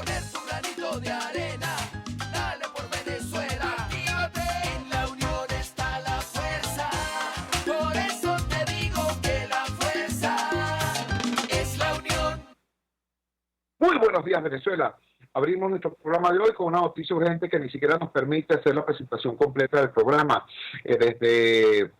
poner tu granito de arena. Dale por Venezuela. Actívate. En la unión está la fuerza. Por eso te digo que la fuerza es la unión. Muy buenos días, Venezuela. Abrimos nuestro programa de hoy con una noticia urgente que ni siquiera nos permite hacer la presentación completa del programa. Desde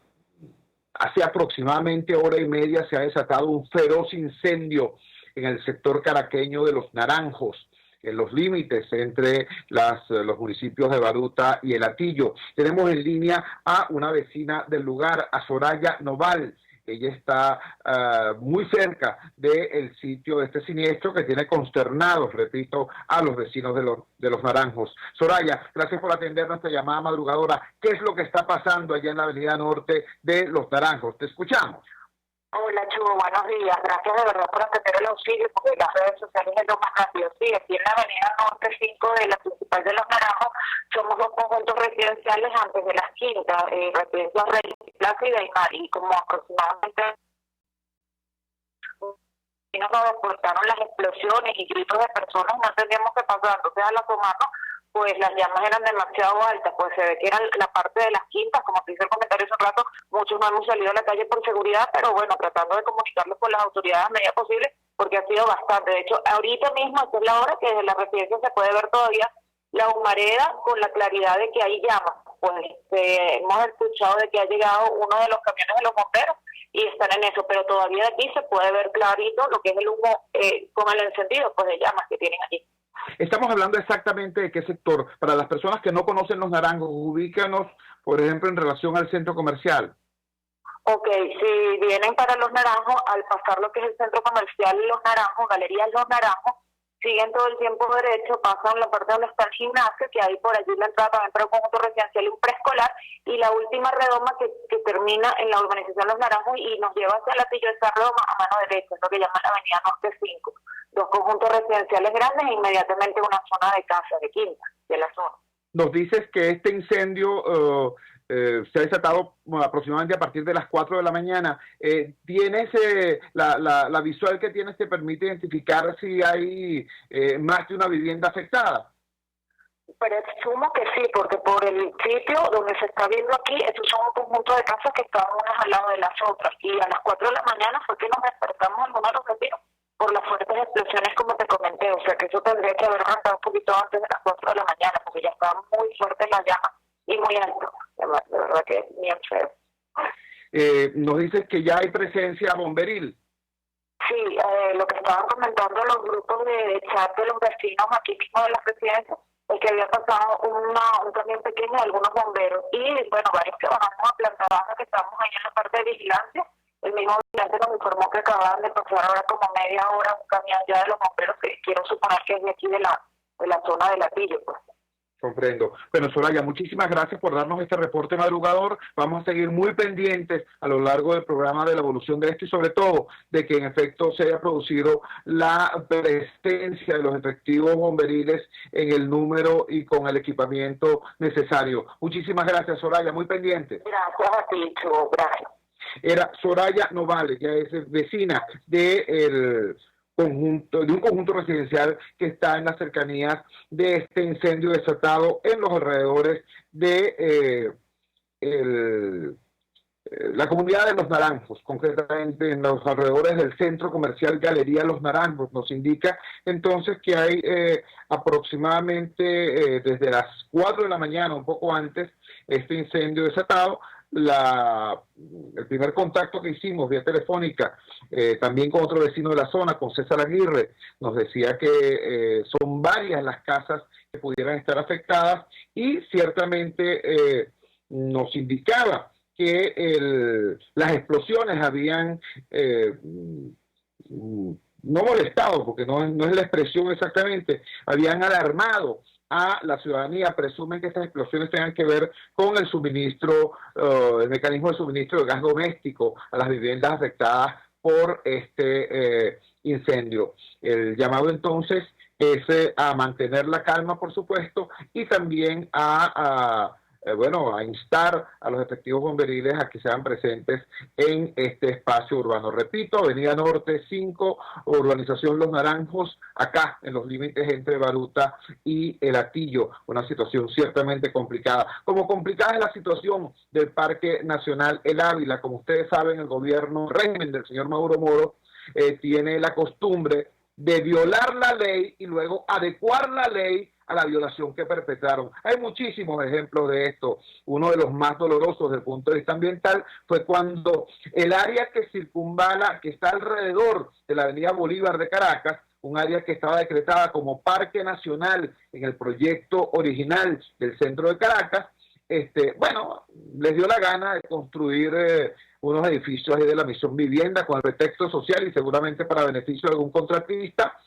hace aproximadamente hora y media se ha desatado un feroz incendio en el sector caraqueño de Los Naranjos, en los límites entre los municipios de Baruta y El Hatillo. Tenemos en línea a una vecina del lugar, a Soraya Noval. Ella está muy cerca del sitio de este siniestro que tiene consternados, repito, a los vecinos de los Naranjos. Soraya, gracias por atender nuestra llamada madrugadora. ¿Qué es lo que está pasando allá en la avenida norte de Los Naranjos? Te escuchamos. Hola, Chugo, buenos días. Gracias de verdad por atender el auxilio, porque las redes sociales es lo más rápido. Sí, aquí en la avenida Norte 5 de la principal de Los Naranjos somos dos conjuntos residenciales antes de las quintas, residencias Reyes, Plaza y Daimar, y como aproximadamente nos reportaron las explosiones y gritos de personas, no entendíamos qué pasaba. Entonces, al asomarnos, pues las llamas eran demasiado altas, pues se ve que era la parte de las quintas, como te hice el comentario hace un rato, muchos no hemos salido a la calle por seguridad, pero bueno, tratando de comunicarlo con las autoridades a medida posible, porque ha sido bastante. De hecho, ahorita mismo, esta es la hora que desde la residencia se puede ver todavía la humareda con la claridad de que hay llamas. Pues hemos escuchado de que ha llegado uno de los camiones de los bomberos y están en eso, pero todavía de aquí se puede ver clarito lo que es el humo con el encendido pues de llamas que tienen allí. Estamos hablando exactamente de qué sector. Para las personas que no conocen Los Naranjos, ubícanos, por ejemplo, en relación al centro comercial. Ok, si vienen para Los Naranjos, al pasar lo que es el centro comercial Los Naranjos, Galerías Los Naranjos, siguen todo el tiempo derecho, pasan la parte donde está el gimnasio, que hay por allí la entrada también para un conjunto residencial y un preescolar, y la última redoma que termina en la urbanización Los Naranjos y nos lleva hacia el Hatillo de esa redoma a mano derecha, es lo que llaman la avenida Norte 5. Dos conjuntos residenciales grandes e inmediatamente una zona de casa, de quinta, de la zona. Nos dices que este incendio se ha desatado aproximadamente a partir de las 4 de la mañana. ¿Tienes la visual que tienes te permite identificar si hay más de una vivienda afectada? Presumo que sí, porque por el sitio donde se está viendo aquí, estos son un conjunto de casas que estaban unas al lado de las otras. Y a las 4 de la mañana fue que nos despertamos algunos de los vecinos por las fuertes explosiones, como te comenté. O sea que eso tendría que haber arrancado un poquito antes de las 4 de la mañana, porque ya estaban muy fuertes las llamas y muy alto. De verdad que es bien feo. Nos dices que ya hay presencia bomberil. Sí, lo que estaban comentando los grupos de chat de los vecinos aquí mismo de las residencias es que había pasado un camión pequeño de algunos bomberos y bueno, varios que bajamos a planta baja que estamos ahí en la parte de vigilancia. El mismo vigilante nos informó que acababan de pasar ahora como media hora un camión ya de los bomberos que quiero suponer que es de aquí de la zona del Hatillo, pues. Comprendo. Bueno, Soraya, muchísimas gracias por darnos este reporte madrugador. Vamos a seguir muy pendientes a lo largo del programa de la evolución de esto y sobre todo de que en efecto se haya producido la presencia de los efectivos bomberiles en el número y con el equipamiento necesario. Muchísimas gracias, Soraya, muy pendiente. Gracias a ti, Chugo, gracias. Era Soraya Novales, ya es vecina de un conjunto residencial que está en las cercanías de este incendio desatado en los alrededores de la comunidad de Los Naranjos, concretamente en los alrededores del centro comercial Galería Los Naranjos. Nos indica entonces que hay aproximadamente desde las 4 de la mañana, un poco antes, este incendio desatado. El primer contacto que hicimos vía telefónica, también con otro vecino de la zona, con César Aguirre, nos decía que son varias las casas que pudieran estar afectadas y ciertamente nos indicaba que las explosiones habían no molestado, porque no es la expresión exactamente, habían alarmado a la ciudadanía. Presumen que estas explosiones tengan que ver con el suministro, el mecanismo de suministro de gas doméstico a las viviendas afectadas por este incendio. El llamado entonces es a mantener la calma, por supuesto, y también a a instar a los efectivos bomberiles a que sean presentes en este espacio urbano. Repito, Avenida Norte 5, urbanización Los Naranjos, acá en los límites entre Baruta y El Hatillo, una situación ciertamente complicada. Como complicada es la situación del Parque Nacional El Ávila. Como ustedes saben, el gobierno, régimen del señor Mauro Moro, tiene la costumbre de violar la ley y luego adecuar la ley a la violación que perpetraron. Hay muchísimos ejemplos de esto. Uno de los más dolorosos desde el punto de vista ambiental fue cuando el área que circunvala, que está alrededor de la avenida Bolívar de Caracas, un área que estaba decretada como Parque Nacional en el proyecto original del centro de Caracas, les dio la gana de construir unos edificios ahí de la Misión Vivienda con el pretexto social y seguramente para beneficio de algún contratista.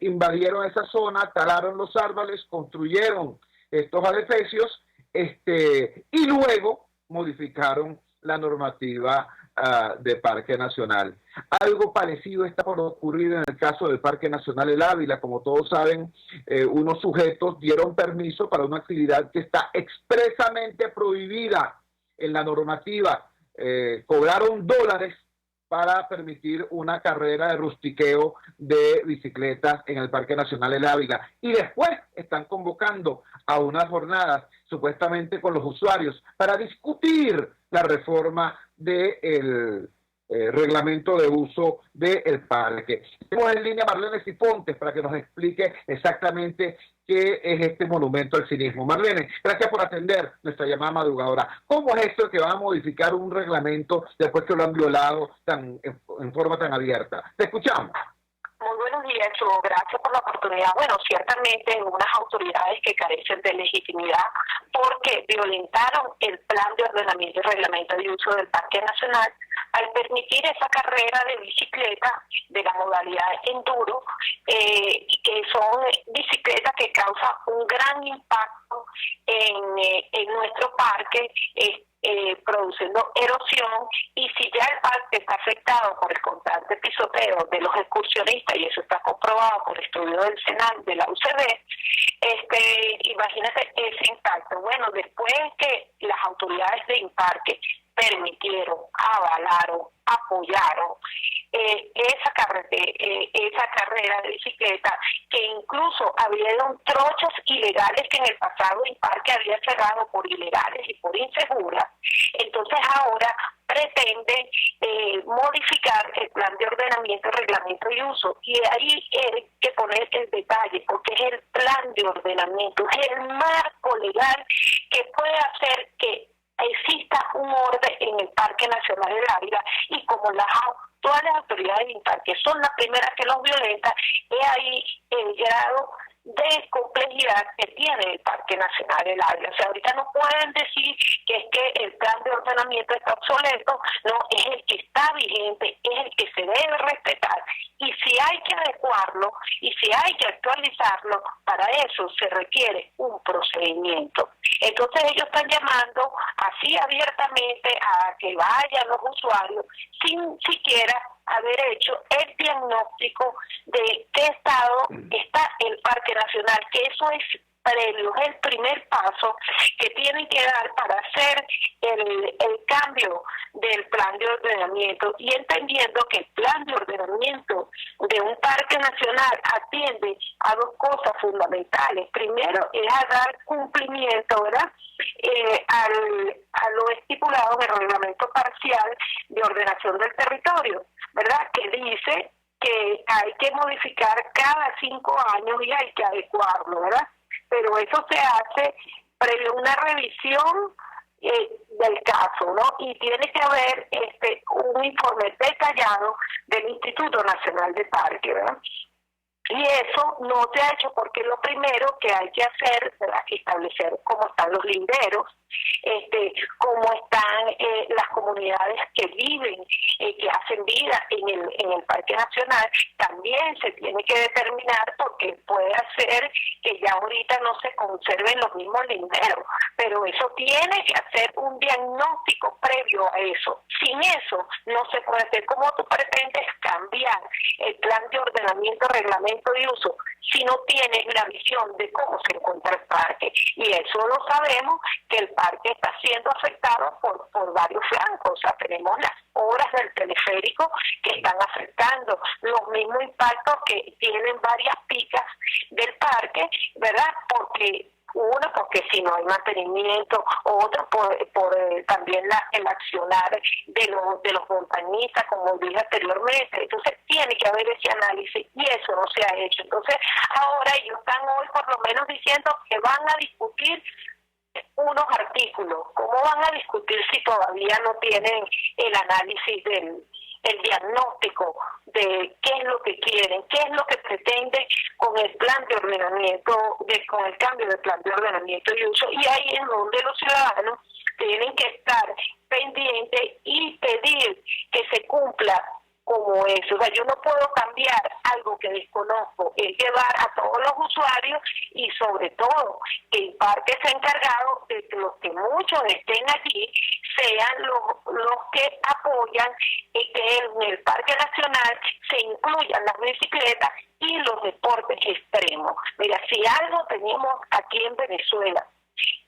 Invadieron esa zona, talaron los árboles, construyeron estos adefesios y luego modificaron la normativa de Parque Nacional. Algo parecido está por ocurrir en el caso del Parque Nacional El Ávila. Como todos saben, unos sujetos dieron permiso para una actividad que está expresamente prohibida en la normativa. Cobraron dólares para permitir una carrera de rustiqueo de bicicletas en el Parque Nacional El Ávila. Y después están convocando a unas jornadas supuestamente con los usuarios para discutir la reforma del reglamento de uso del parque. Tenemos en línea a Marlene Sifontes para que nos explique exactamente qué es este monumento al cinismo. Marlene, gracias por atender nuestra llamada madrugadora. ¿Cómo es esto que van a modificar un reglamento después que lo han violado en forma tan abierta? Te escuchamos. Muy buenos días, Chugo. Gracias por la oportunidad. Bueno, ciertamente unas autoridades que carecen de legitimidad porque violentaron el plan de ordenamiento y reglamento de uso del Parque Nacional al permitir esa carrera de bicicleta de la modalidad enduro, que son bicicletas que causan un gran impacto en nuestro parque, produciendo erosión, y si ya el parque está afectado por el constante pisoteo de los excursionistas, y eso está comprobado por estudios del SENAC, de la UCB, imagínate ese impacto. Bueno, después que las autoridades de Imparque permitieron, avalaron, apoyaron esa carrera de bicicleta, que incluso abrieron trochas ilegales que en el pasado Imparque había cerrado por ilegales y por inseguras. Entonces ahora pretende modificar el plan de ordenamiento, reglamento y uso, y ahí hay que poner el detalle, porque es el plan de ordenamiento, es el marco legal que puede hacer que exista un orden en el Parque Nacional del Ávila, y como las actuales autoridades de Imparque son las primeras que los violentan, es ahí el grado de complejidad que tiene el Parque Nacional del Ávila. O sea, ahorita no pueden decir que es que el plan de ordenamiento está obsoleto, no, es el que está vigente, es el que se debe respetar, y si hay que adecuarlo y si hay que actualizarlo, para eso se requiere un procedimiento. Entonces ellos están llamando así abiertamente a que vayan los usuarios sin siquiera haber hecho el diagnóstico de qué estado está el Parque Nacional, que eso es previo, es el primer paso que tienen que dar para hacer el cambio del plan de ordenamiento, y entendiendo que el plan de ordenamiento de un parque nacional atiende a dos cosas fundamentales. Primero es a dar cumplimiento, ¿verdad?, a lo estipulado en el reglamento parcial de ordenación del territorio, ¿verdad?, que dice que hay que modificar cada 5 años y hay que adecuarlo, ¿verdad? Pero eso se hace previo a una revisión del caso, ¿no? Y tiene que haber un informe detallado del Instituto Nacional de Parque, ¿verdad? Y eso no se ha hecho porque lo primero que hay que hacer, ¿verdad?, es establecer cómo están los linderos, cómo están las comunidades que viven, que hacen vida en el Parque Nacional. También se tiene que determinar, porque puede ser que ya ahorita no se conserven los mismos linderos, pero eso tiene que hacer un diagnóstico previo a eso. Sin eso no se puede hacer. ¿Cómo tú pretendes cambiar el plan de ordenamiento, reglamento ordenamiento y uso si no tiene la visión de cómo se encuentra el parque. Y eso lo sabemos, que el parque está siendo afectado por varios flancos. O sea, tenemos las obras del teleférico que están afectando, los mismos impactos que tienen varias picas del parque, ¿verdad? Porque si no hay mantenimiento, otra por también el accionar de los montañistas, como dije anteriormente. Entonces tiene que haber ese análisis y eso no se ha hecho. Entonces ahora ellos están hoy por lo menos diciendo que van a discutir unos artículos. ¿Cómo van a discutir si todavía no tienen el análisis el diagnóstico de qué es lo que quieren, qué es lo que pretenden con el plan de ordenamiento, con el cambio del plan de ordenamiento y uso? Y ahí es donde los ciudadanos tienen que estar pendientes y pedir que se cumpla como eso. O sea, yo no puedo cambiar algo que desconozco, es llevar a todos los usuarios y sobre todo que el parque sea encargado de que los que muchos estén allí sean los que apoyan y que en el Parque Nacional se incluyan las bicicletas y los deportes extremos. Mira, si algo tenemos aquí en Venezuela,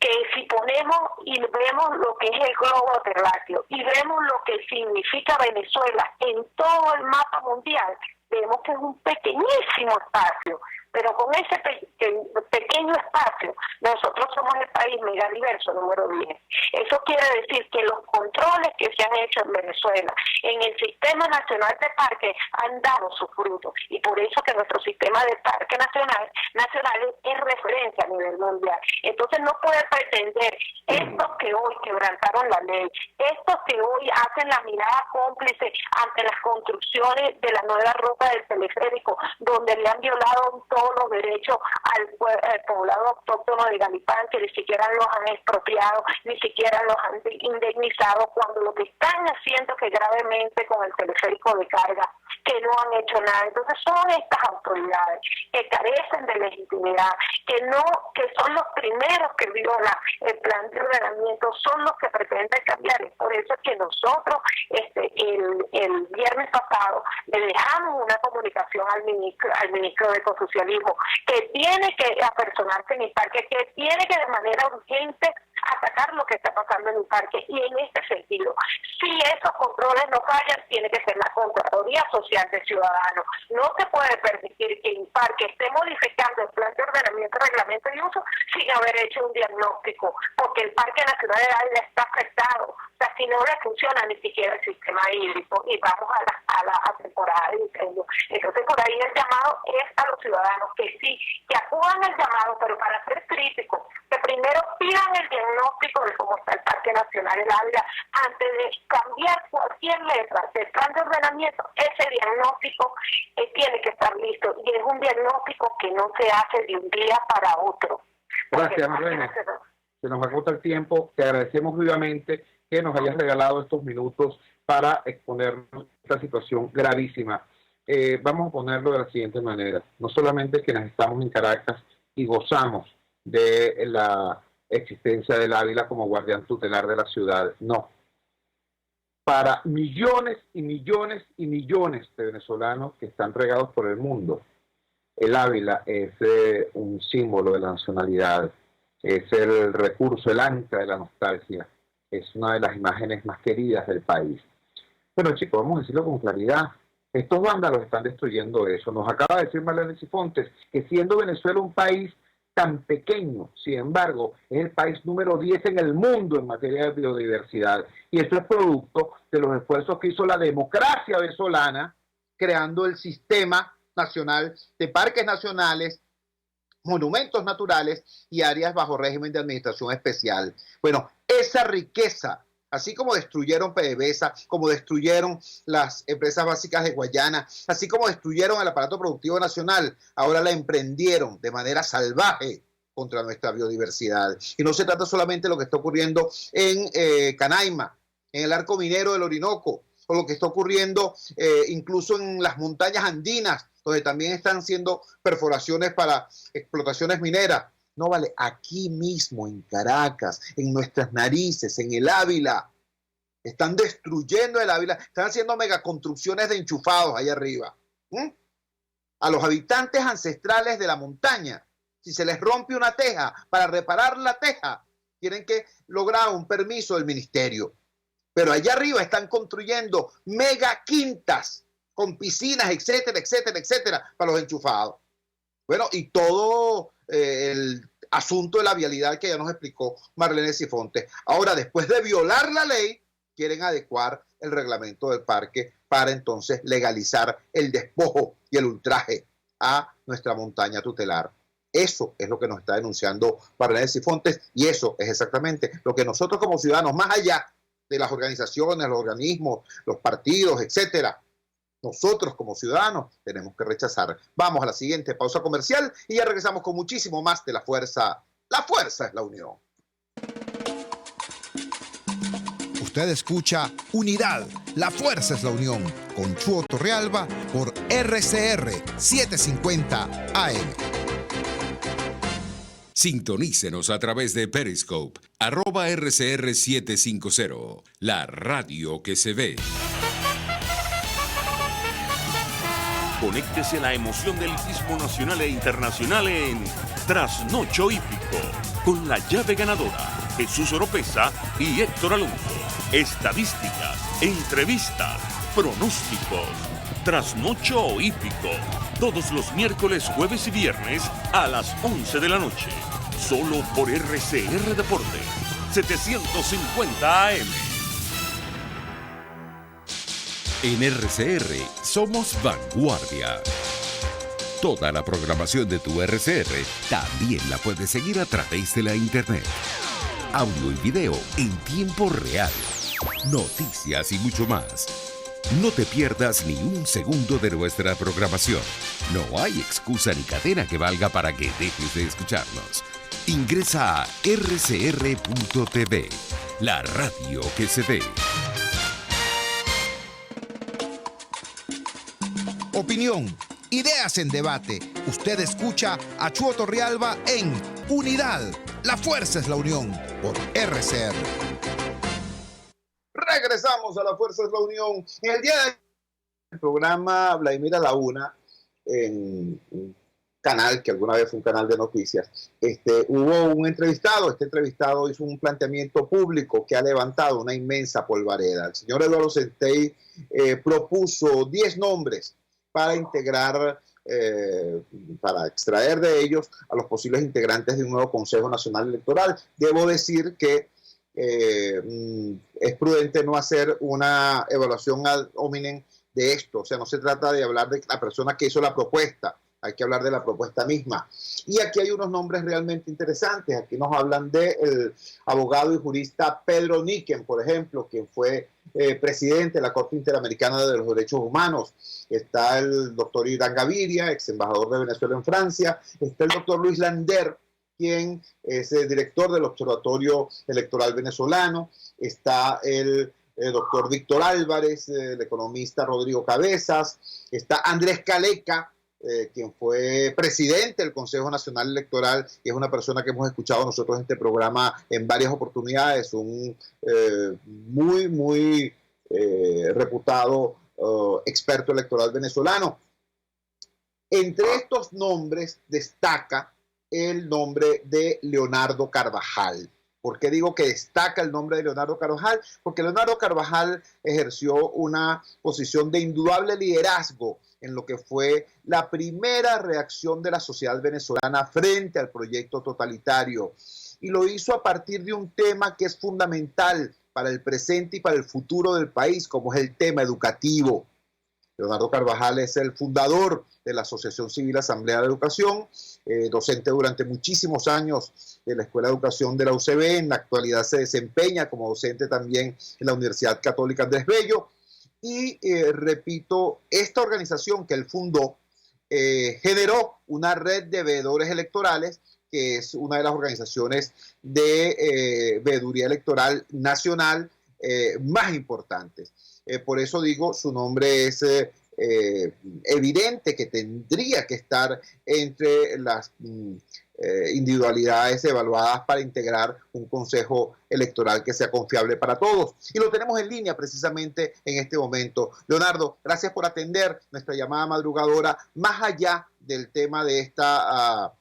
que si ponemos y vemos lo que es el globo terráqueo y vemos lo que significa Venezuela en todo el mapa mundial, vemos que es un pequeñísimo espacio, pero con ese pequeño espacio nosotros somos el país megadiverso número 10. Eso quiere decir que los controles que se han hecho en Venezuela en el Sistema Nacional de Parques han dado sus frutos, y por eso que nuestro sistema de parques nacionales es referencia a nivel mundial. Entonces no puede pretender estos que hoy quebrantaron la ley, estos que hoy hacen la mirada cómplice ante las construcciones de la nueva ruta del teleférico, donde le han violado todos los derechos al poblado autóctono de Galipán, que ni siquiera los han expropiado, ni siquiera los han indemnizado, cuando lo que están haciendo que gravemente con el teleférico de carga, que no han hecho nada. Entonces son estas autoridades que carecen de legitimidad, que son los primeros que violan el plan de ordenamiento, son los que pretenden cambiar. Es por eso que nosotros el viernes pasado le dejamos una comunicación al ministro de Ecosocialismo, que tiene que apersonarse en el parque, que tiene que de manera urgente atacar lo que está pasando en el parque. Y en este sentido, si esos controles no fallan, tiene que ser la Contraloría Social del Ciudadano. No se puede permitir que el parque esté modificando el plan de ordenamiento, reglamento y uso sin haber hecho un diagnóstico, porque el Parque Nacional de Ávila está afectado. O sea, si no le funciona ni siquiera el sistema hídrico y vamos a la temporada de incendio. Entonces por ahí el llamado es a los ciudadanos que sí, que acudan al llamado, pero para ser críticos, que primero pidan el diagnóstico de cómo está el Parque Nacional del Ávila antes de cambiar cualquier letra del plan de ordenamiento. Ese diagnóstico tiene que estar listo, y es un diagnóstico que no se hace de un día para otro. Gracias, Marlene. Se nos agota el tiempo. Te agradecemos vivamente que nos hayas regalado estos minutos para exponer esta situación gravísima. Vamos a ponerlo de la siguiente manera. No solamente quienes estamos en Caracas y gozamos de la existencia del Ávila como guardián tutelar de la ciudad, no. Para millones y millones y millones de venezolanos que están regados por el mundo, el Ávila es un símbolo de la nacionalidad, es el recurso, el ancla de la nostalgia, es una de las imágenes más queridas del país. Bueno, chicos, vamos a decirlo con claridad. Estos vándalos están destruyendo eso. Nos acaba de decir Marlene Cifontes que siendo Venezuela un país tan pequeño, sin embargo, es el país número 10 en el mundo en materia de biodiversidad. Y esto es producto de los esfuerzos que hizo la democracia venezolana creando el Sistema Nacional de Parques Nacionales, monumentos naturales y áreas bajo régimen de administración especial. Bueno, esa riqueza, así como destruyeron PDVSA, como destruyeron las empresas básicas de Guayana, así como destruyeron el aparato productivo nacional, ahora la emprendieron de manera salvaje contra nuestra biodiversidad. Y no se trata solamente de lo que está ocurriendo en Canaima, en el arco minero del Orinoco, o lo que está ocurriendo incluso en las montañas andinas, donde también están haciendo perforaciones para explotaciones mineras. No vale, aquí mismo en Caracas, en nuestras narices, en el Ávila, están destruyendo el Ávila, están haciendo megaconstrucciones de enchufados allá arriba. a los habitantes ancestrales de la montaña. Si se les rompe una teja, para reparar la teja, tienen que lograr un permiso del ministerio. Pero allá arriba están construyendo mega quintas con piscinas, etcétera, etcétera, etcétera, para los enchufados. Bueno, y todo el asunto de la vialidad que ya nos explicó Marlene Sifonte. Ahora, después de violar la ley, quieren adecuar el reglamento del parque para entonces legalizar el despojo y el ultraje a nuestra montaña tutelar. Eso es lo que nos está denunciando Marlene Sifontes y eso es exactamente lo que nosotros como ciudadanos, más allá de las organizaciones, los organismos, los partidos, etcétera, nosotros como ciudadanos tenemos que rechazar. Vamos a la siguiente pausa comercial y ya regresamos con muchísimo más de La Fuerza. La fuerza es la unión. Usted escucha Unidad, la fuerza es la unión, con Chuo Torrealba por RCR 750 AM. Sintonícenos a través de Periscope, @RCR750, la radio que se ve. Conéctese a la emoción del hippismo nacional e internacional en Trasnocho Hípico, con la llave ganadora, Jesús Oropesa y Héctor Alonso. Estadísticas, entrevistas, pronósticos. Trasnocho Hípico, todos los miércoles, jueves y viernes a las 11 de la noche. Solo por RCR Deporte, 750 AM. En RCR somos vanguardia. Toda la programación de tu RCR también la puedes seguir a través de la internet. Audio y video en tiempo real. Noticias y mucho más. No te pierdas ni un segundo de nuestra programación. No hay excusa ni cadena que valga para que dejes de escucharnos. Ingresa a rcr.tv, la radio que se ve. Opinión, ideas en debate. Usted escucha a Chuo Torrealba en Unidad, la fuerza es la unión, por RCR. Regresamos a La Fuerza es la Unión. En el día de hoy, el programa Vladimir a la Una, en un canal que alguna vez fue un canal de noticias, hubo un entrevistado. Este entrevistado hizo un planteamiento público que ha levantado una inmensa polvareda. El señor Eduardo Centey propuso 10 nombres para integrar, para extraer de ellos a los posibles integrantes de un nuevo Consejo Nacional Electoral. Debo decir que es prudente no hacer una evaluación ad hominem de esto. O sea, no se trata de hablar de la persona que hizo la propuesta, hay que hablar de la propuesta misma. Y aquí hay unos nombres realmente interesantes. Aquí nos hablan del abogado y jurista Pedro Niken, por ejemplo, quien fue presidente de la Corte Interamericana de los Derechos Humanos. Está el doctor Irán Gaviria, ex embajador de Venezuela en Francia. Está el doctor Luis Lander, quien es el director del Observatorio Electoral Venezolano. Está el doctor Víctor Álvarez, el economista Rodrigo Cabezas. Está Andrés Caleca, quien fue presidente del Consejo Nacional Electoral y es una persona que hemos escuchado nosotros en este programa en varias oportunidades, un muy reputado experto electoral venezolano. Entre estos nombres destaca el nombre de Leonardo Carvajal. ¿Por qué digo que destaca el nombre de Leonardo Carvajal? Porque Leonardo Carvajal ejerció una posición de indudable liderazgo en lo que fue la primera reacción de la sociedad venezolana frente al proyecto totalitario. Y lo hizo a partir de un tema que es fundamental para el presente y para el futuro del país, como es el tema educativo. Leonardo Carvajal es el fundador de la Asociación Civil Asamblea de Educación, docente durante muchísimos años de la Escuela de Educación de la UCB. En la actualidad se desempeña como docente también en la Universidad Católica Andrés Bello. Y repito, esta organización que él fundó generó una red de veedores electorales, que es una de las organizaciones de veeduría electoral nacional más importantes. Por eso digo, su nombre es evidente que tendría que estar entre las individualidades evaluadas para integrar un consejo electoral que sea confiable para todos. Y lo tenemos en línea precisamente en este momento. Leonardo, gracias por atender nuestra llamada madrugadora. Más allá del tema de esta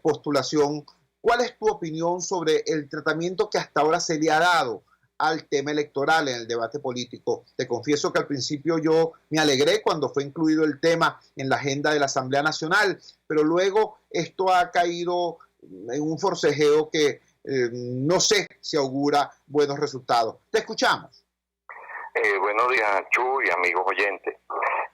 postulación, ¿cuál es tu opinión sobre el tratamiento que hasta ahora se le ha dado al tema electoral en el debate político? Te confieso que al principio yo me alegré cuando fue incluido el tema en la agenda de la Asamblea Nacional, pero luego esto ha caído en un forcejeo que no sé si augura buenos resultados. Te escuchamos. Buenos días, Chu y amigos oyentes.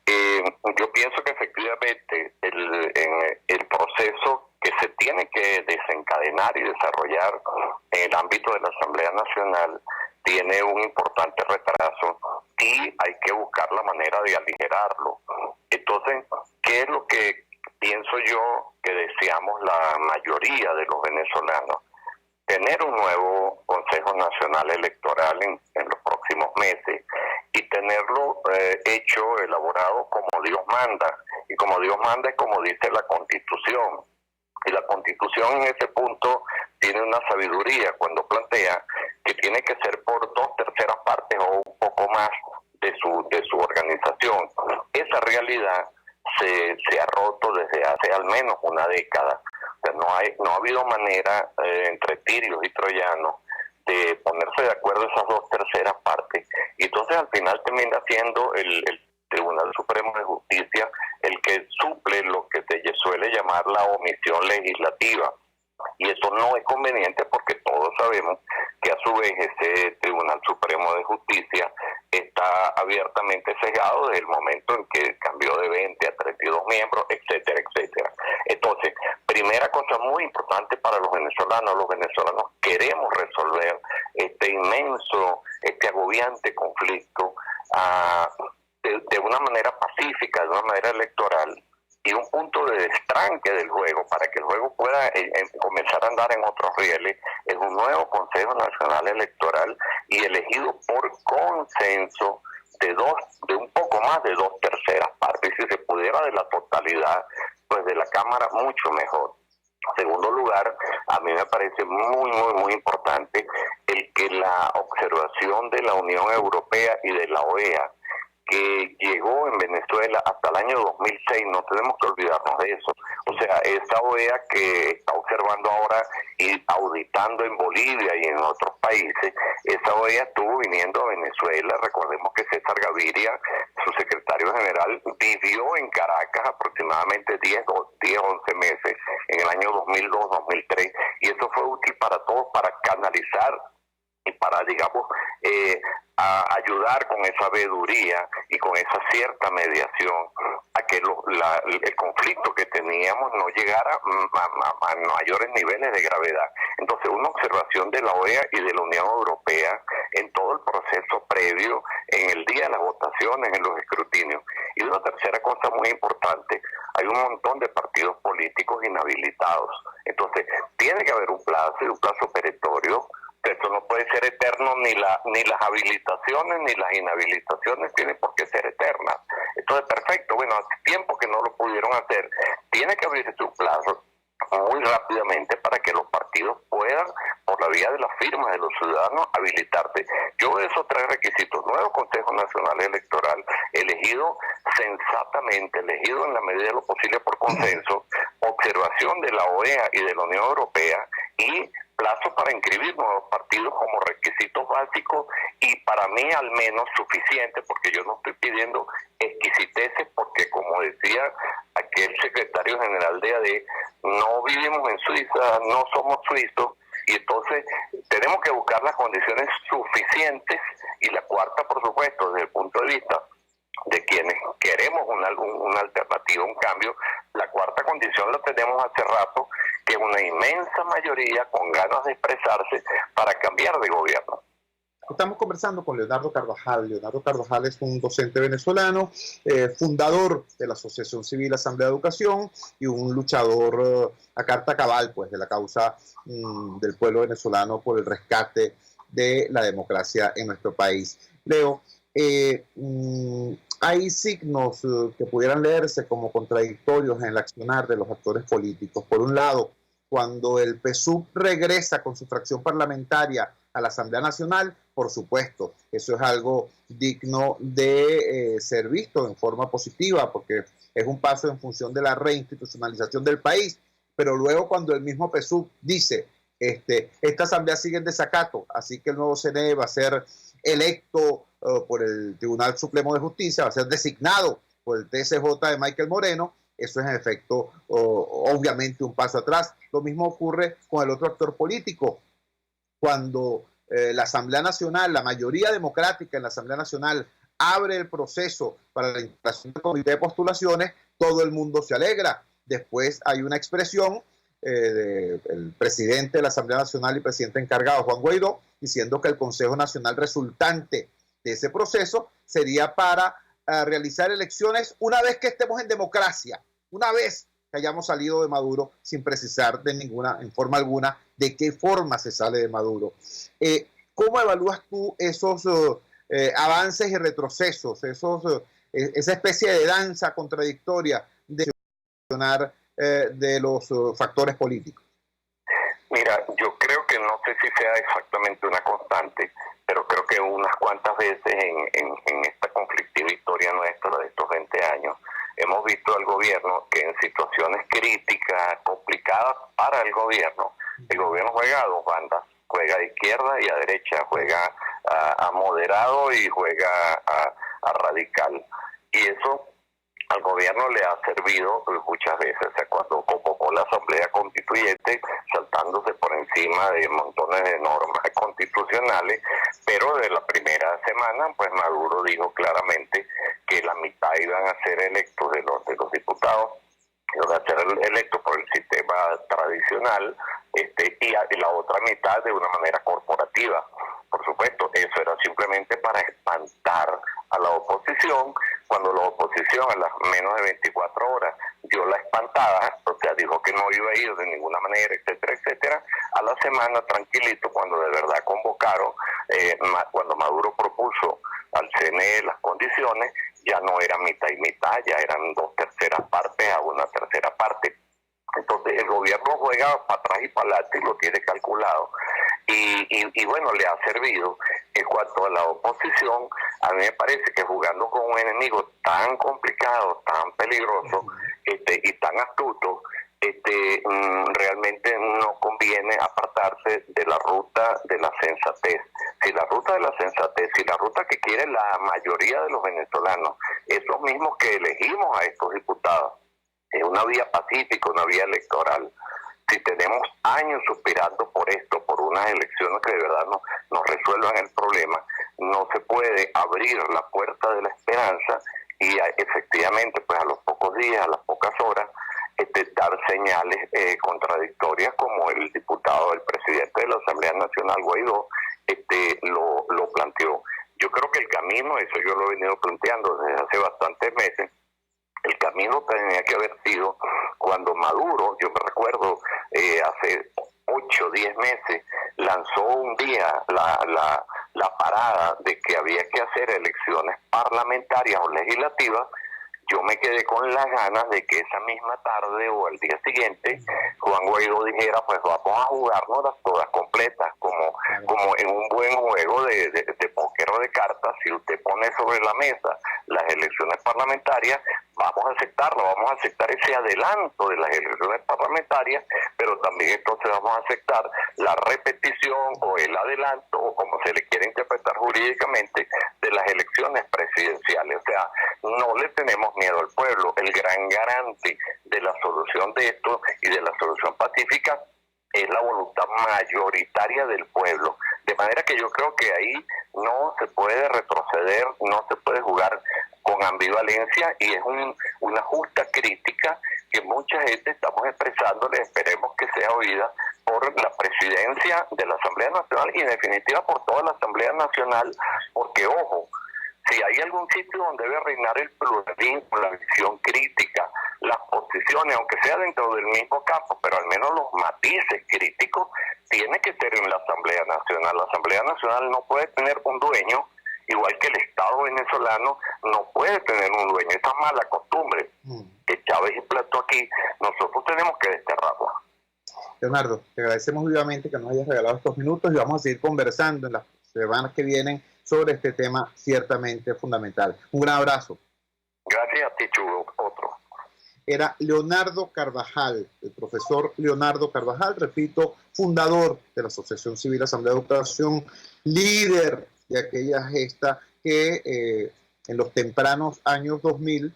Yo pienso que efectivamente el proceso que se tiene que desencadenar y desarrollar en el ámbito de la Asamblea Nacional tiene un importante retraso y hay que buscar la manera de aligerarlo. Entonces, ¿qué es lo que pienso yo que deseamos la mayoría de los venezolanos? Tener un nuevo Consejo Nacional Electoral en los próximos meses y tenerlo hecho, elaborado como Dios manda. Y como Dios manda es como dice la Constitución. Y la Constitución en ese punto tiene una sabiduría cuando plantea que tiene que ser por 2/3 partes o un poco más de su organización. Esa realidad se ha roto desde hace al menos una década. O sea, no ha habido manera entre tirios y troyanos de ponerse de acuerdo esas 2/3 partes. Y entonces al final termina siendo el Tribunal Supremo de Justicia el que suple lo que se suele llamar la omisión legislativa. Y eso no es conveniente porque todos sabemos que a su vez ese Tribunal Supremo de Justicia está abiertamente cegado desde el momento en que cambió de 20 a 32 miembros, etcétera, etcétera. Entonces, primera cosa muy importante para los venezolanos queremos resolver este inmenso, este agobiante conflicto de una manera pacífica, de una manera electoral, y un punto de destranque del juego para que el juego pueda comenzar a andar en otros rieles es un nuevo Consejo Nacional Electoral y elegido por consenso de un poco más de 2/3 partes. Si se pudiera de la totalidad pues de la Cámara, mucho mejor. En segundo lugar, a mí me parece muy, muy, muy importante el que la observación de la Unión Europea y de la OEA que llegó en Venezuela hasta el año 2006, no tenemos que olvidarnos de eso. O sea, esa OEA que está observando ahora y auditando en Bolivia y en otros países, esa OEA estuvo viniendo a Venezuela. Recordemos que César Gaviria, su secretario general, vivió en Caracas aproximadamente 10 o 11 meses en el año 2002-2003, y eso fue útil para todos, para canalizar y para, digamos, a ayudar con esa veeduría y con esa cierta mediación a que el conflicto que teníamos no llegara a mayores niveles de gravedad. Entonces, una observación de la OEA y de la Unión Europea en todo el proceso previo, en el día de las votaciones, en los escrutinios. Y una tercera cosa muy importante, hay un montón de partidos políticos inhabilitados. Entonces, tiene que haber un plazo y un plazo perentorio. Esto no puede ser eterno, ni las habilitaciones ni las inhabilitaciones tienen por qué ser eternas. Entonces, perfecto, bueno, hace tiempo que no lo pudieron hacer. Tiene que abrirse un plazo muy rápidamente para que los partidos puedan, por la vía de las firmas de los ciudadanos, habilitarse. Yo de esos 3 requisitos: nuevo Consejo Nacional Electoral, elegido sensatamente, elegido en la medida de lo posible por consenso, observación de la OEA y de la Unión Europea, y plazo para inscribir nuevos partidos como requisitos básicos, y para mí al menos suficiente, porque yo no estoy pidiendo exquisiteces, porque como decía aquel secretario general de AD, no vivimos en Suiza, no somos suizos, y entonces tenemos que buscar las condiciones suficientes. Y la cuarta, por supuesto, desde el punto de vista de quienes queremos una alternativa, un cambio, la cuarta condición la tenemos hace rato, que una inmensa mayoría con ganas de expresarse para cambiar de gobierno. Estamos conversando con Leonardo Carvajal. Leonardo Carvajal es un docente venezolano, fundador de la Asociación Civil Asamblea de Educación y un luchador a carta cabal, pues, de la causa del pueblo venezolano por el rescate de la democracia en nuestro país. Leo, hay signos que pudieran leerse como contradictorios en el accionar de los actores políticos. Por un lado, cuando el PSUV regresa con su fracción parlamentaria a la Asamblea Nacional, por supuesto, eso es algo digno de ser visto en forma positiva, porque es un paso en función de la reinstitucionalización del país. Pero luego, cuando el mismo PSUV dice, esta Asamblea sigue en desacato, así que el nuevo CNE va a ser electo por el Tribunal Supremo de Justicia, va a ser designado por el TSJ de Michael Moreno, eso es en efecto obviamente un paso atrás. Lo mismo ocurre con el otro actor político. Cuando la Asamblea Nacional, la mayoría democrática en la Asamblea Nacional, abre el proceso para la instalación del comité de postulaciones, todo el mundo se alegra. Después hay una expresión del presidente de la Asamblea Nacional y presidente encargado, Juan Guaidó, diciendo que el Consejo Nacional resultante de ese proceso sería para realizar elecciones una vez que estemos en democracia, una vez que hayamos salido de Maduro, sin precisar en forma alguna de qué forma se sale de Maduro. ¿Cómo evalúas tú esos avances y retrocesos, esa especie de danza contradictoria de los factores políticos? Mira, yo creo que no sé si sea exactamente una constante, pero creo que unas cuantas veces en esta conflictiva historia nuestra de estos 20 años, hemos visto al gobierno que en situaciones críticas, complicadas para el gobierno juega a dos bandas, juega a izquierda y a derecha, juega a moderado y juega a radical. Y eso al gobierno le ha servido muchas veces, o sea, cuando convocó la Asamblea Constituyente, saltándose por encima de montones de normas constitucionales, pero de la primera semana, pues Maduro dijo claramente que la mitad iban a ser electos de los diputados, iban a ser electos por el sistema tradicional, y la otra mitad de una manera corporativa. Por supuesto, eso era simplemente para espantar a la oposición, cuando la oposición a las menos de 24 horas dio la espantada, o sea, dijo que no iba a ir de ninguna manera, etcétera, etcétera. A la semana, tranquilito, cuando de verdad convocaron, cuando Maduro propuso al CNE las condiciones, ya no era mitad y mitad, ya eran 2/3 partes a 1/3 parte. Entonces el gobierno juega para atrás y para adelante y lo tiene calculado. Y bueno, le ha servido. En cuanto a la oposición, a mí me parece que jugando con un enemigo tan complicado, tan peligroso y tan astuto, realmente no conviene apartarse de la ruta de la sensatez. Si la ruta de la sensatez, si la ruta que quiere la mayoría de los venezolanos, esos mismos que elegimos a estos diputados, es una vía pacífica, una vía electoral. Si tenemos años suspirando por esto, por unas elecciones que de verdad nos resuelvan el problema, no se puede abrir la puerta de la esperanza y efectivamente, pues a los pocos días, a las pocas horas, dar señales contradictorias como el diputado, el presidente de la Asamblea Nacional, Guaidó, lo planteó. Yo creo que el camino, eso yo lo he venido planteando desde hace bastantes meses, el camino tenía que haber sido cuando Maduro, yo me recuerdo, hace 8 o 10 meses, lanzó un día la parada de que había que hacer elecciones parlamentarias o legislativas. Yo me quedé con las ganas de que esa misma tarde o al día siguiente Juan Guaidó dijera, pues vamos a jugárnoslas todas completas, como en un buen juego de póker o de cartas. Si usted pone sobre la mesa las elecciones parlamentarias, vamos a aceptarlo, vamos a aceptar ese adelanto de las elecciones parlamentarias, pero también entonces vamos a aceptar la repetición o el adelanto, o como se le quiere interpretar jurídicamente, de las elecciones presidenciales. O sea, no le tenemos miedo al pueblo. El gran garante de la solución de esto y de la solución pacífica es la voluntad mayoritaria del pueblo. De manera que yo creo que ahí no se puede retroceder, no se puede jugar con ambivalencia, y es una justa crítica que mucha gente estamos expresándole, esperemos que sea oída por la presidencia de la Asamblea Nacional y en definitiva por toda la Asamblea Nacional, porque ojo, si hay algún sitio donde debe reinar el pluralismo, la visión crítica, las posiciones, aunque sea dentro del mismo campo, pero al menos los matices críticos, tiene que ser en la Asamblea Nacional. La Asamblea Nacional no puede tener un dueño igual que el Estado venezolano no puede tener un dueño. Esa mala costumbre que Chávez implantó aquí, nosotros tenemos que desterrarla. Leonardo, te agradecemos vivamente que nos hayas regalado estos minutos y vamos a seguir conversando en las semanas que vienen sobre este tema ciertamente fundamental. Un gran abrazo. Gracias a ti, Chugo. Otro. Era Leonardo Carvajal, el profesor Leonardo Carvajal, repito, fundador de la Asociación Civil Asamblea de Educación, líder de aquella gesta que en los tempranos años 2000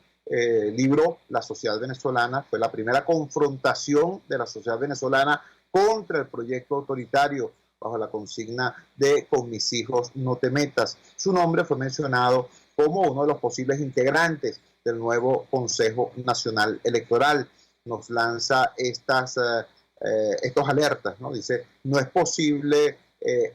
libró la sociedad venezolana. Fue la primera confrontación de la sociedad venezolana contra el proyecto autoritario bajo la consigna de "con mis hijos no te metas". Su nombre fue mencionado como uno de los posibles integrantes del nuevo Consejo Nacional Electoral. Nos lanza estos alertas, ¿no? Dice, no es posible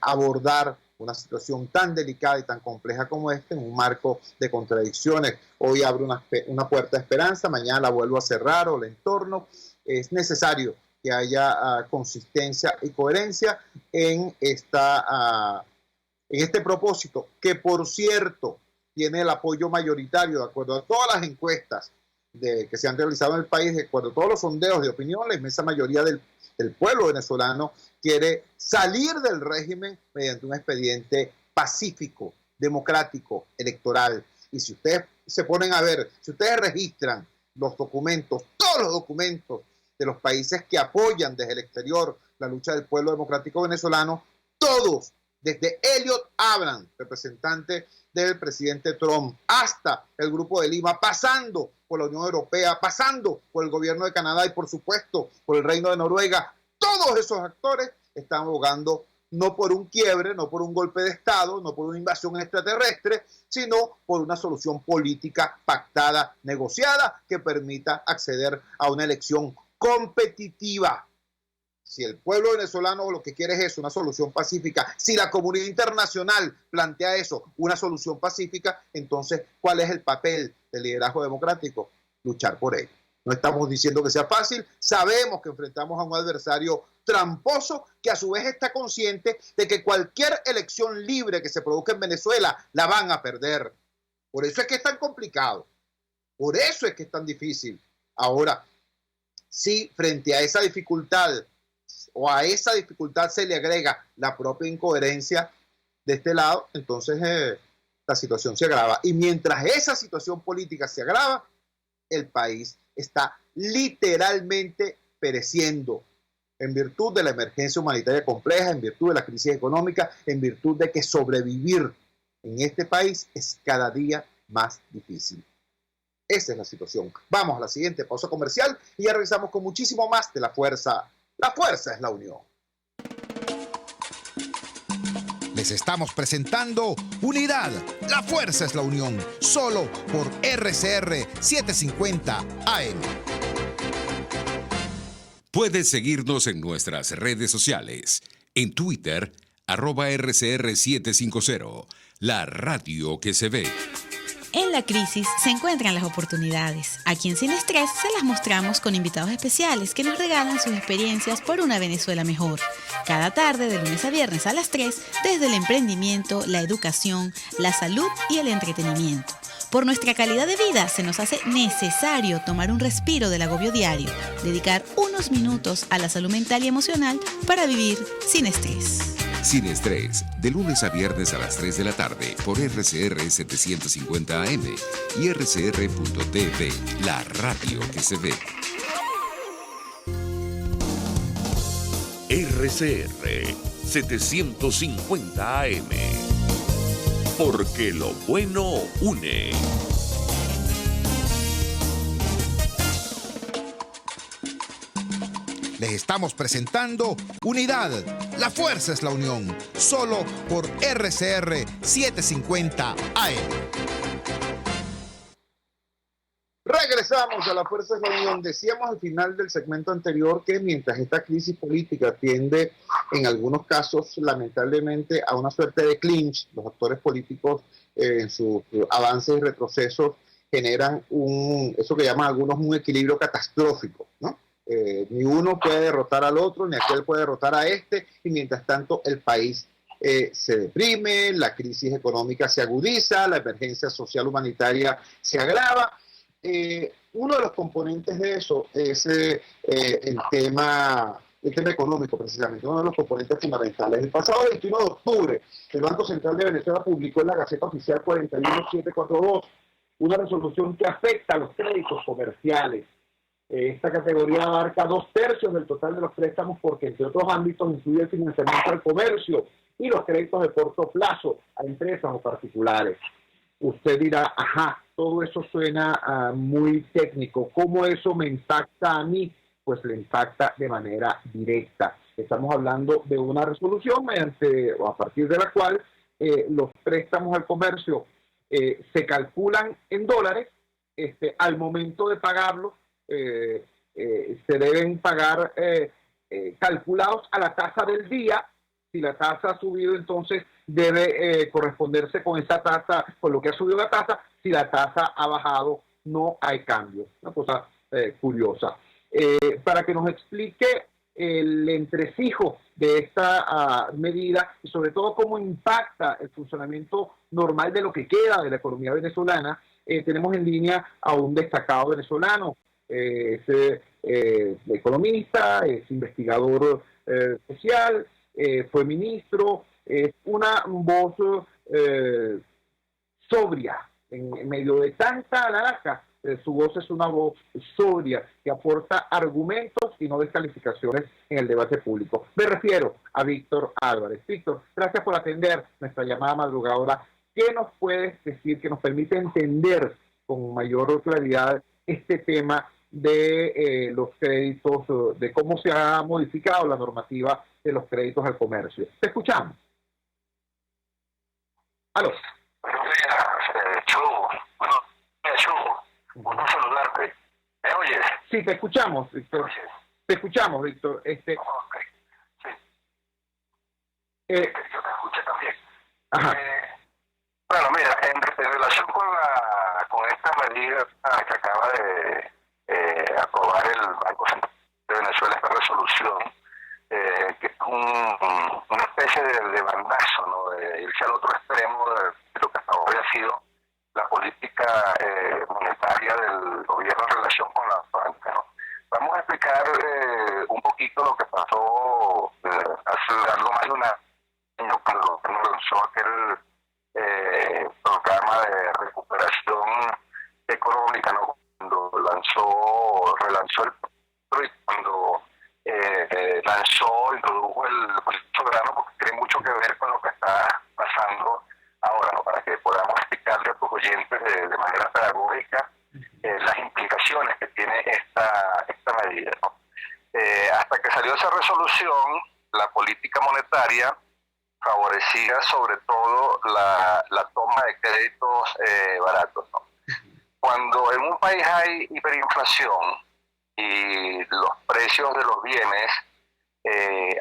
abordar una situación tan delicada y tan compleja como esta en un marco de contradicciones. Hoy abre una puerta de esperanza, mañana la vuelvo a cerrar o la entorno. Es necesario que haya consistencia y coherencia en este propósito, que por cierto tiene el apoyo mayoritario, de acuerdo a todas las encuestas que se han realizado en el país, de acuerdo a todos los sondeos de opinión. La inmensa mayoría del pueblo venezolano quiere salir del régimen mediante un expediente pacífico, democrático, electoral. Y si ustedes se ponen a ver, si ustedes registran los documentos, todos los documentos de los países que apoyan desde el exterior la lucha del pueblo democrático venezolano, todos, desde Elliot Abrams, representante del presidente Trump, hasta el Grupo de Lima, pasando por la Unión Europea, pasando por el gobierno de Canadá y por supuesto por el Reino de Noruega, todos esos actores están abogando no por un quiebre, no por un golpe de Estado, no por una invasión extraterrestre, sino por una solución política pactada, negociada, que permita acceder a una elección competitiva. Si el pueblo venezolano lo que quiere es eso, una solución pacífica, si la comunidad internacional plantea eso, una solución pacífica, entonces, ¿cuál es el papel del liderazgo democrático? Luchar por ello. No estamos diciendo que sea fácil, sabemos que enfrentamos a un adversario tramposo que a su vez está consciente de que cualquier elección libre que se produzca en Venezuela la van a perder. Por eso es que es tan complicado, por eso es que es tan difícil. Ahora, si frente a esa dificultad o a esa dificultad se le agrega la propia incoherencia de este lado, entonces la situación se agrava. Y mientras esa situación política se agrava, el país está literalmente pereciendo en virtud de la emergencia humanitaria compleja, en virtud de la crisis económica, en virtud de que sobrevivir en este país es cada día más difícil. Esa es la situación. Vamos a la siguiente pausa comercial y ya regresamos con muchísimo más de La Fuerza. La fuerza es la unión. Les estamos presentando Unidad. La fuerza es la unión. Solo por RCR 750 AM. Puedes seguirnos en nuestras redes sociales. En Twitter, @RCR750. La radio que se ve. En la crisis se encuentran las oportunidades. Aquí en Sin Estrés se las mostramos con invitados especiales que nos regalan sus experiencias por una Venezuela mejor. Cada tarde, de lunes a viernes a las 3, desde el emprendimiento, la educación, la salud y el entretenimiento. Por nuestra calidad de vida se nos hace necesario tomar un respiro del agobio diario, dedicar unos minutos a la salud mental y emocional para vivir sin estrés. Sin Estrés, de lunes a viernes a las 3 de la tarde por RCR 750 AM y RCR.tv, la radio que se ve. RCR 750 AM, porque lo bueno une. Les estamos presentando Unidad. La fuerza es la unión. Solo por RCR 750 AM. Regresamos a La Fuerza es la Unión. Decíamos al final del segmento anterior que mientras esta crisis política tiende en algunos casos lamentablemente a una suerte de clinch, los actores políticos en sus avances y retrocesos generan eso que llaman algunos un equilibrio catastrófico, ¿no? Ni uno puede derrotar al otro, ni aquel puede derrotar a este, y mientras tanto el país se deprime, la crisis económica se agudiza, la emergencia social humanitaria se agrava. Uno de los componentes de eso es el tema económico, precisamente, uno de los componentes fundamentales. El pasado 21 de octubre, el Banco Central de Venezuela publicó en la Gaceta Oficial 41742 una resolución que afecta a los créditos comerciales. Esta categoría abarca 2/3 del total de los préstamos porque, entre otros ámbitos, incluye el financiamiento al comercio y los créditos de corto plazo a empresas o particulares. Usted dirá, ajá, todo eso suena muy técnico. ¿Cómo eso me impacta a mí? Pues le impacta de manera directa. Estamos hablando de una resolución mediante o a partir de la cual los préstamos al comercio se calculan en dólares. Al momento de pagarlos, se deben pagar calculados a la tasa del día. Si la tasa ha subido, entonces debe corresponderse con esa tasa, con lo que ha subido la tasa. Si la tasa ha bajado, no hay cambio. Una cosa curiosa. Para que nos explique el entresijo de esta medida y sobre todo cómo impacta el funcionamiento normal de lo que queda de la economía venezolana, tenemos en línea a un destacado venezolano. Es economista, es investigador social, fue ministro, es una voz sobria en medio de tanta laraca. Su voz es una voz sobria que aporta argumentos y no descalificaciones en el debate público. Me refiero a Víctor Álvarez. Víctor, gracias por atender nuestra llamada madrugadora. ¿Qué nos puedes decir que nos permite entender con mayor claridad este tema de los créditos, de cómo se ha modificado la normativa de los créditos al comercio? Te escuchamos. Aló. Buenos días, Chugo. Un saludarte. ¿Me oyes? Sí, te escuchamos, Víctor. Te escuchamos, Víctor. Okay. Sí. Yo te escuché también. Ajá. Bueno, mira, en relación con esta medida que acaba de aprobar el Banco Central de Venezuela, esta resolución, que es una especie de bandazo, ¿no? De irse al otro extremo de lo que hasta ahora ha sido la política monetaria del gobierno en relación con la banca, ¿no? Vamos a explicar un poquito lo que pasó hace algo más de un año cuando lanzó aquel programa de recuperación económica, ¿no? Cuando relanzó el y cuando introdujo el soberano, porque tiene mucho que ver con lo que está pasando ahora, ¿no? Para que podamos explicarle a tus oyentes de manera pedagógica las implicaciones que tiene esta medida, ¿no? Hasta que salió esa resolución, la política monetaria favorecía sobre todo la toma de créditos baratos, ¿no? Cuando en un país hay hiperinflación y los precios de los bienes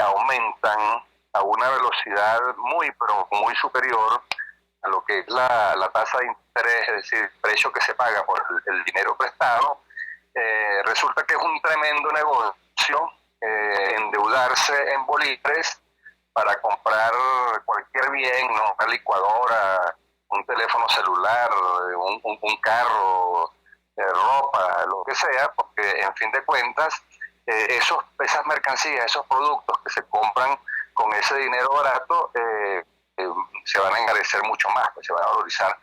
aumentan a una velocidad pero muy superior a lo que es la tasa de interés, es decir, el precio que se paga por el dinero prestado, resulta que es un tremendo negocio endeudarse en bolívares para comprar cualquier bien, ¿no? Una licuadora, un teléfono celular, un carro, ropa, lo que sea, porque en fin de cuentas esas mercancías, esos productos que se compran con ese dinero barato se van a encarecer mucho más, pues se van a valorizar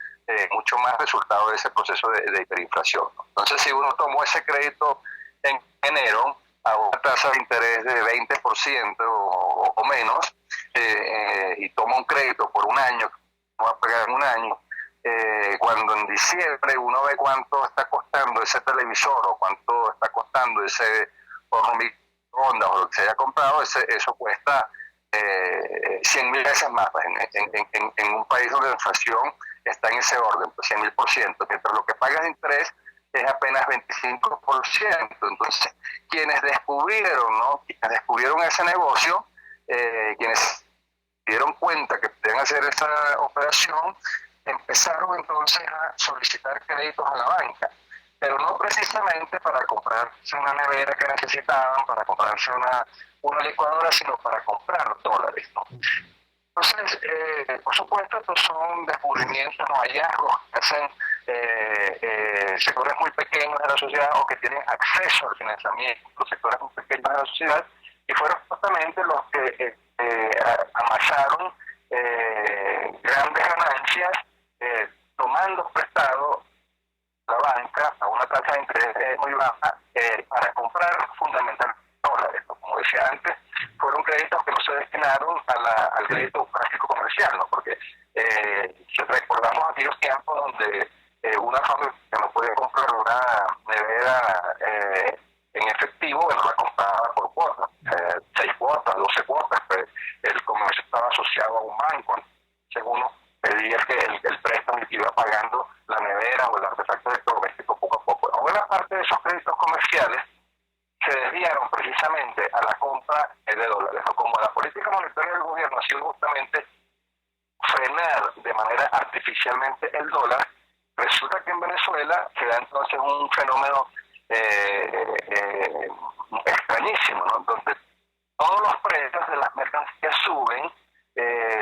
mucho más resultado de ese proceso de hiperinflación, ¿no? Entonces, si uno tomó ese crédito en enero a una tasa de interés de 20% o menos, y toma un crédito por un año, va a pagar en un año, cuando en diciembre uno ve cuánto está costando ese televisor o cuánto está costando ese horno microondas o lo que se haya comprado, eso cuesta 100.000 veces más, pues, en un país donde la inflación está en ese orden, pues 100.000%, mientras lo que pagas de interés es apenas 25%. Entonces, quienes descubrieron ese negocio, quienes se dieron cuenta que podían hacer esa operación, empezaron entonces a solicitar créditos a la banca, pero no precisamente para comprarse una nevera que necesitaban, para comprarse una licuadora, sino para comprar dólares, ¿no? Entonces, por supuesto, estos son descubrimientos, no hallazgos que hacen sectores muy pequeños de la sociedad o que tienen acceso al financiamiento, los sectores muy pequeños de la sociedad, y fueron justamente los que amasaron grandes ganancias tomando prestado la banca a una tasa de interés muy baja para comprar fundamentalmente dólares. Como decía antes, fueron créditos que no se destinaron al crédito práctico comercial, ¿no? Porque si recordamos aquellos tiempos donde una familia no podía comprar una nevera en efectivo, bueno, la compraba por cuotas, 6 cuotas, 12 cuotas, pues el comercio estaba asociado a un banco, ¿no? Según pedía que el préstamo que iba pagando la nevera o el artefacto electrodoméstico poco a poco. Una buena parte de esos créditos comerciales se desviaron precisamente a la compra de dólares. Como la política monetaria del gobierno ha sido justamente frenar de manera artificialmente el dólar, resulta que en Venezuela se da entonces un fenómeno extrañísimo, ¿no? Donde todos los precios de las mercancías suben,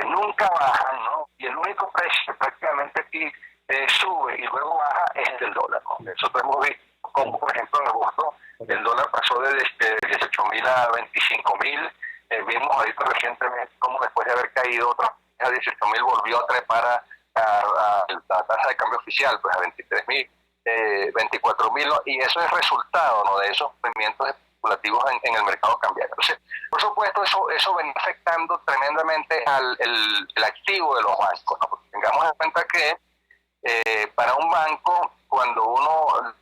nunca bajan, ¿no? Y el único precio que prácticamente aquí sube y luego baja es el del dólar, ¿no? Nosotros hemos visto como, por ejemplo, en agosto el dólar pasó de 18.000 a 25.000. Vimos ahorita recientemente como después de haber caído otra a 18.000 volvió a trepar a la tasa de cambio oficial, pues a 23.000, 24.000, ¿no? Y eso es resultado, ¿no?, de esos movimientos especulativos en el mercado cambiario. Entonces, por supuesto, eso viene afectando tremendamente el activo de los bancos, ¿no? Porque tengamos en cuenta que para un banco, cuando uno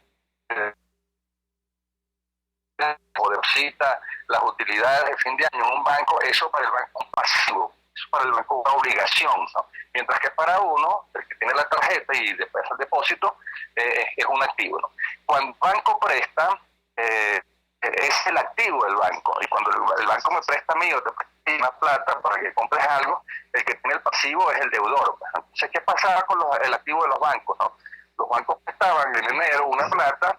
deposita las utilidades de fin de año en un banco, eso para el banco es pasivo, eso para el banco es una obligación, ¿no? Mientras que para uno, el que tiene la tarjeta y después el depósito, es un activo, ¿no? Cuando el banco presta, es el activo del banco, y cuando el banco me presta a mí o te presta una plata para que compres algo, el que tiene el pasivo es el deudor. Entonces, ¿qué pasaba con el activo de los bancos, no? Los bancos prestaban en enero una plata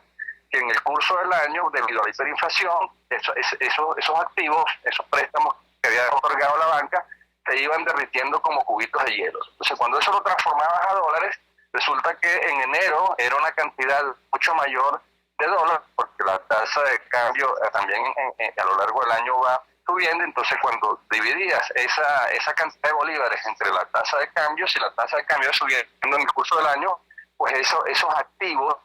que en el curso del año, debido a la hiperinflación, esos activos, esos préstamos que había otorgado la banca, se iban derritiendo como cubitos de hielo. Entonces, cuando eso lo transformabas a dólares, resulta que en enero era una cantidad mucho mayor de dólares, porque la tasa de cambio también a lo largo del año va subiendo. Entonces, cuando dividías esa cantidad de bolívares entre la tasa de cambio, si la tasa de cambio subiendo en el curso del año, pues esos activos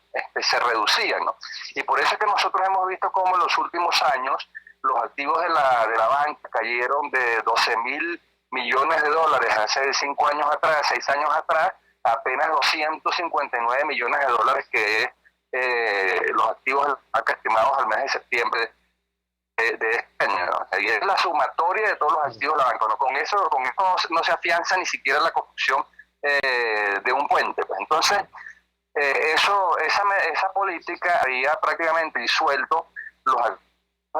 se reducían, ¿no? Y por eso es que nosotros hemos visto cómo en los últimos años los activos de la banca cayeron de 12.000 millones de dólares hace 5 años atrás, 6 años atrás, a apenas 259 millones de dólares, que es los activos de la banca estimados al mes de septiembre de este año, ¿no? Y es la sumatoria de todos los activos de la banca, ¿no? Con eso no se afianza ni siquiera la construcción de un puente, pues. Entonces, esa política había prácticamente disuelto los activos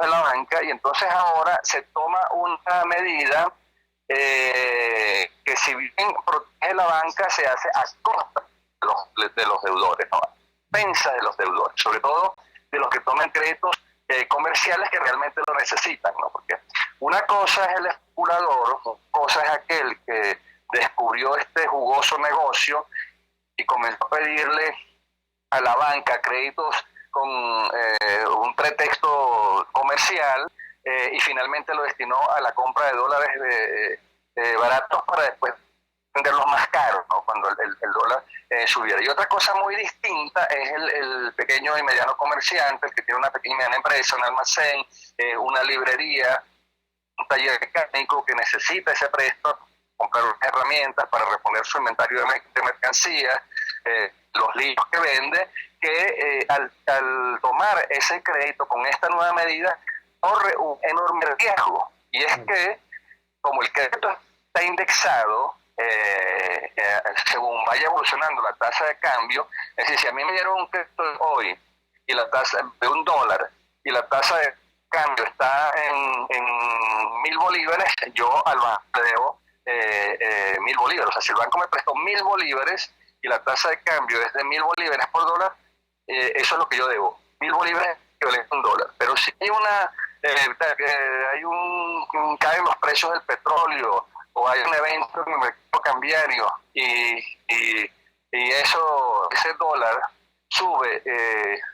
de la banca, y entonces ahora se toma una medida que, si bien protege la banca, se hace a costa de los deudores, ¿no? Pensa de los deudores, sobre todo de los que toman créditos comerciales que realmente lo necesitan, ¿no? Porque una cosa es el especulador, una cosa es aquel que descubrió este jugoso negocio y comenzó a pedirle a la banca créditos con un pretexto comercial, y finalmente lo destinó a la compra de dólares baratos para después venderlos más caros, ¿no?, cuando el dólar subiera. Y otra cosa muy distinta es el pequeño y mediano comerciante, el que tiene una pequeña y mediana empresa, un almacén, una librería, un taller mecánico, que necesita ese préstamo, comprar herramientas para reponer su inventario de mercancías, los libros que vende, que al tomar ese crédito con esta nueva medida corre un enorme riesgo, y es que como el crédito está indexado según vaya evolucionando la tasa de cambio, es decir, si a mí me dieron un crédito hoy y la tasa de $1 y la tasa de cambio está en 1.000 bolívares, yo al banco le debo 1.000 bolívares. O sea, si el banco me prestó 1.000 bolívares y la tasa de cambio es de 1.000 bolívares por dólar, eso es lo que yo debo, 1.000 bolívares equivalente a $1. Pero si hay caen los precios del petróleo, o o hay un evento en el mercado cambiario y ese dólar sube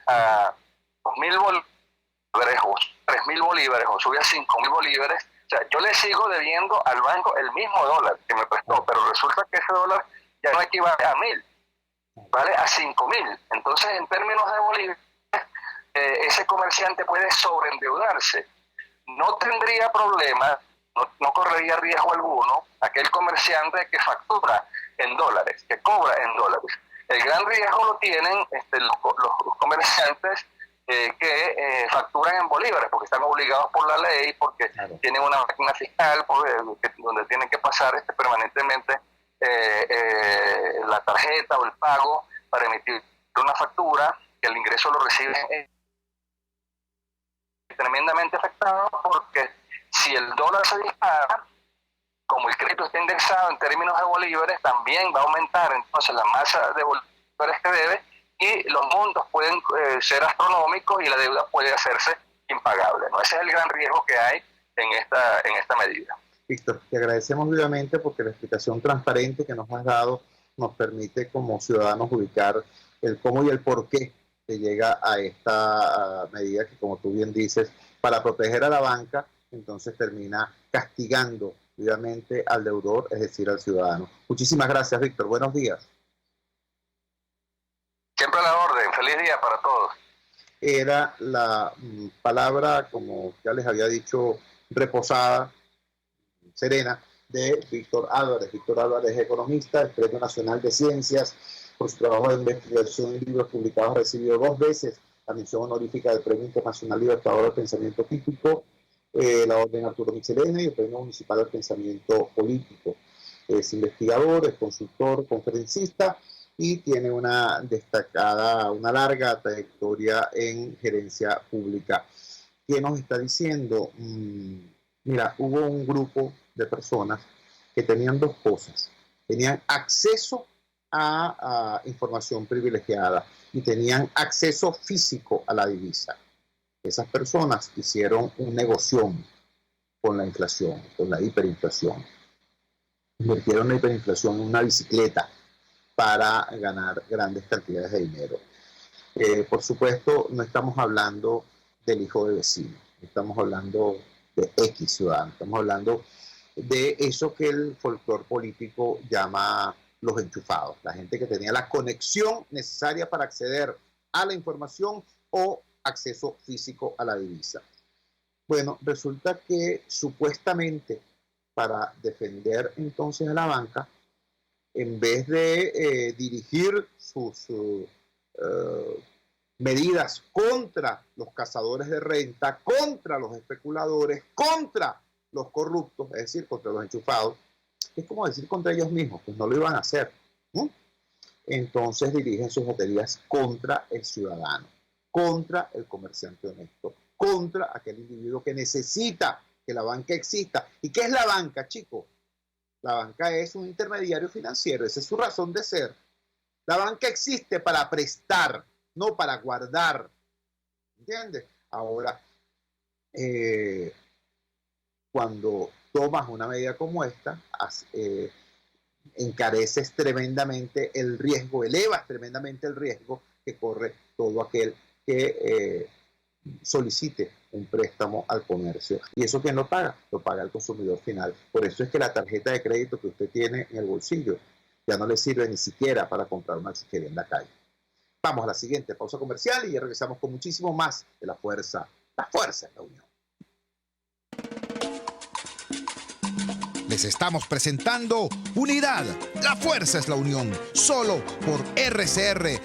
a 2.000 bolívares o 3.000 bolívares o sube a 5.000 bolívares, o sea, yo le sigo debiendo al banco el mismo dólar que me prestó, pero resulta que ese dólar ya no equivale a 1.000, vale a 5.000. Entonces, en términos de bolívares, ese comerciante puede sobreendeudarse. No tendría problema, no correría riesgo alguno aquel comerciante que factura en dólares, que cobra en dólares. El gran riesgo lo tienen los comerciantes que facturan en bolívares, porque están obligados por la ley, porque tienen una máquina fiscal donde tienen que pasar permanentemente la tarjeta o el pago para emitir una factura, que el ingreso lo reciben tremendamente afectado, porque si el dólar se dispara, como el crédito está indexado en términos de bolívares, también va a aumentar entonces la masa de bolívares que debe, y los montos pueden ser astronómicos y la deuda puede hacerse impagable, ¿no? Ese es el gran riesgo que hay en esta medida. Víctor, te agradecemos vivamente porque la explicación transparente que nos has dado nos permite como ciudadanos ubicar el cómo y el por qué se llega a esta medida que, como tú bien dices, para proteger a la banca, entonces termina castigando vivamente al deudor, es decir, al ciudadano. Muchísimas gracias, Víctor. Buenos días. Siempre a la orden. Feliz día para todos. Era la palabra, como ya les había dicho, reposada, serena, de Víctor Álvarez. Víctor Álvarez es economista, el Premio Nacional de Ciencias. Por su trabajo de investigación en libros publicados ha recibido 2 veces la mención honorífica del Premio Internacional Libertador del Pensamiento Crítico, la Orden Arturo Michelena y el Premio Municipal del Pensamiento Político. Es investigador, es consultor, conferencista y tiene una larga trayectoria en gerencia pública. ¿Qué nos está diciendo? Mira, hubo un grupo de personas que tenían 2 cosas. Tenían acceso a información privilegiada y tenían acceso físico a la divisa. Esas personas hicieron un negocio con la inflación, con la hiperinflación. Invirtieron la hiperinflación en una bicicleta para ganar grandes cantidades de dinero. Por supuesto, no estamos hablando del hijo de vecino, no estamos hablando de X ciudadano, estamos hablando de eso que el folclore político llama los enchufados, la gente que tenía la conexión necesaria para acceder a la información o acceso físico a la divisa. Bueno, resulta que supuestamente para defender entonces a la banca, en vez de dirigir sus medidas contra los cazadores de renta, contra los especuladores, contra los corruptos, es decir, contra los enchufados, es como decir contra ellos mismos, pues no lo iban a hacer. Entonces dirigen sus baterías contra el ciudadano, contra el comerciante honesto, contra aquel individuo que necesita que la banca exista. ¿Y qué es la banca, chicos? La banca es un intermediario financiero, esa es su razón de ser. La banca existe para prestar, no para guardar. ¿Entiendes? Ahora, cuando tomas una medida como esta, encareces tremendamente el riesgo, elevas tremendamente el riesgo que corre todo aquel que solicite un préstamo al comercio. ¿Y eso quién lo paga? Lo paga el consumidor final. Por eso es que la tarjeta de crédito que usted tiene en el bolsillo ya no le sirve ni siquiera para comprar una chuchería en la calle. Vamos a la siguiente pausa comercial y ya regresamos con muchísimo más de La Fuerza. La Fuerza es la Unión. Les estamos presentando Unidad. La Fuerza es la Unión. Solo por RCR